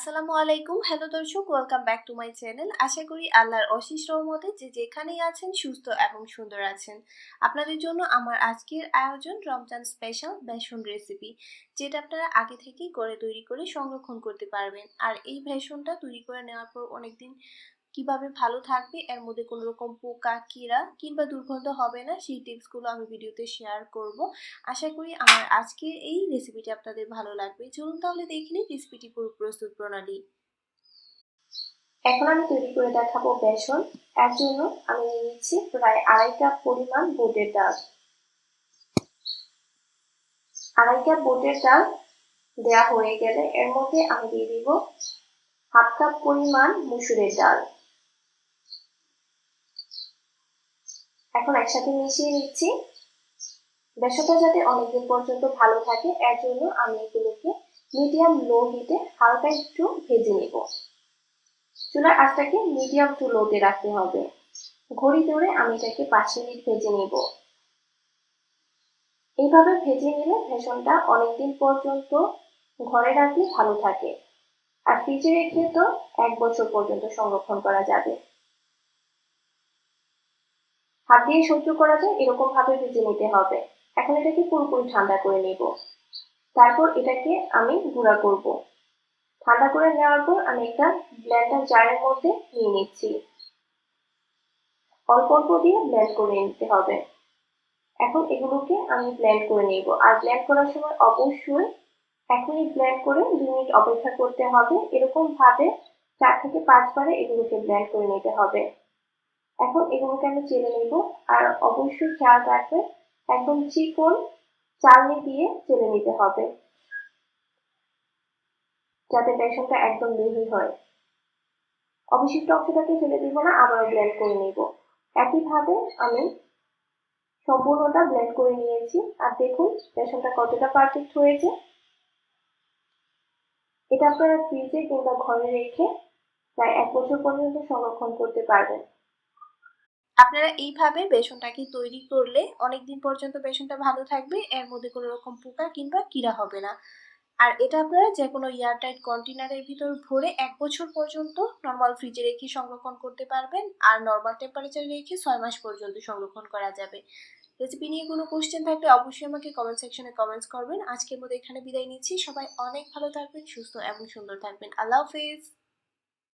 আসসালামু আলাইকুম। হ্যালো দর্শক, welcome back to my channel. আশা করি আল্লাহর অশেষ রহমতে যে যেখানেই আছেন সুস্থ এবং সুন্দর আছেন। আপনাদের জন্য আমার আজকের আয়োজন রমজান স্পেশাল বেসন রেসিপি, যেটা আপনারা আগে থেকেই করে তৈরি করে সংরক্ষণ করতে পারবেন। আর এই বেসনটা তৈরি করে নেওয়ার পর অনেকদিন কিভাবে ভালো থাকবে, এর মধ্যে কোনো রকম পোকা কীড়া কিংবা দুর্গন্ধ হবে না, সেই টিপসগুলো আমি ভিডিওতে শেয়ার করব। আশা করি আমার আজকের এই রেসিপিটি আপনাদের ভালো লাগবে। চলুন তাহলে দেখে নিই রেসিপিটি পুরো প্রস্তুত প্রণালী। এখন আমি তৈরি করে দেখাবো বেসন। এর জন্য আমি নিয়ে নিচ্ছি প্রায় 2.5 কাপ পরিমাণ বুটের ডাল। 2.5 কাপ বুটের ডাল দেওয়া হয়ে গেলে এর মধ্যে আমি দিয়ে দিব 1/2 কাপ পরিমাণ মসুরের ডাল। এখন একসাথে মিশিয়ে নিচ্ছি। বেসনটা যাতে অনেকদিন পর্যন্ত ভালো থাকে এর জন্য আমি এগুলোকে মিডিয়াম লো হিটে হালকা একটু ভেজে নেব। চুলার আঁচটাকে মিডিয়াম টু লোতে রাখতে হবে। ঘড়ি ধরে আমি এটাকে 5 মিনিট ভেজে নেব। এইভাবে ভেজে নিলে বেসনটা অনেকদিন পর্যন্ত ঘরে রাখলে ভালো থাকে, আর ফ্রিজে রেখে তো 1 বছর পর্যন্ত সংরক্ষণ করা যাবে। হাত দিয়ে সহ্য করা যায় এরকম ভাবে ভেজে নিতে হবে। এখন এটাকে পুরোপুরি ঠান্ডা করে নেব। তারপর এটাকে আমি গুঁড়া করব। ঠান্ডা করে নেওয়ার পর আমি একটা ব্লেন্ডার জারের মধ্যে নিয়ে নিচ্ছি। অল্প অল্প দিয়ে ব্লেন্ড করে নিতে হবে। এখন এগুলোকে আমি ব্লেন্ড করে নেব। আর ব্লেন্ড করার সময় অবশ্যই 1 মিনিট ব্লেন্ড করে 2 মিনিট অপেক্ষা করতে হবে। এরকম ভাবে 4 থেকে 5 বারে এগুলোকে ব্লেন্ড করে নিতে হবে। এখন এগুলোকে আমি চেলে নেব। আর অবশ্যই খেয়াল রাখবেন একদম চিকন চালনি দিয়ে চেলে নিতে হবে, যাতে বেসনটা একদম মিহি হয়। অবশিষ্ট অংশটাকে ফেলে দিব না, আবার ব্লেন্ড করে নেব। একইভাবে আমি সম্পূর্ণটা ব্লেন্ড করে নিয়েছি। আর দেখুন বেসনটা কতটা পারফেক্ট হয়েছে। এটা আপনারা ফ্রিজে কিংবা ঘরে রেখে প্রায় 1 বছর পর্যন্ত সংরক্ষণ করতে পারবেন। আপনারা এইভাবে বেসনটাকে তৈরি করলে অনেকদিন পর্যন্ত বেসনটা ভালো থাকবে, এর মধ্যে কোনো রকম পোকা কিংবা কীড়া হবে না। আর এটা আপনারা যে কোনো এয়ারটাইট কন্টেনারের ভিতর ভরে 1 বছর পর্যন্ত নর্মাল ফ্রিজে রেখে সংরক্ষণ করতে পারবেন। আর নর্মাল টেম্পারেচারে রেখে 6 মাস পর্যন্ত সংরক্ষণ করা যাবে। রেসিপি নিয়ে কোনো কোশ্চেন থাকলে অবশ্যই আমাকে কমেন্ট সেকশনে কমেন্টস করবেন। আজকের মতো এখানে বিদায় নিচ্ছি। সবাই অনেক ভালো থাকবেন, সুস্থ এবং সুন্দর থাকবেন। আল্লাহ হাফেজ।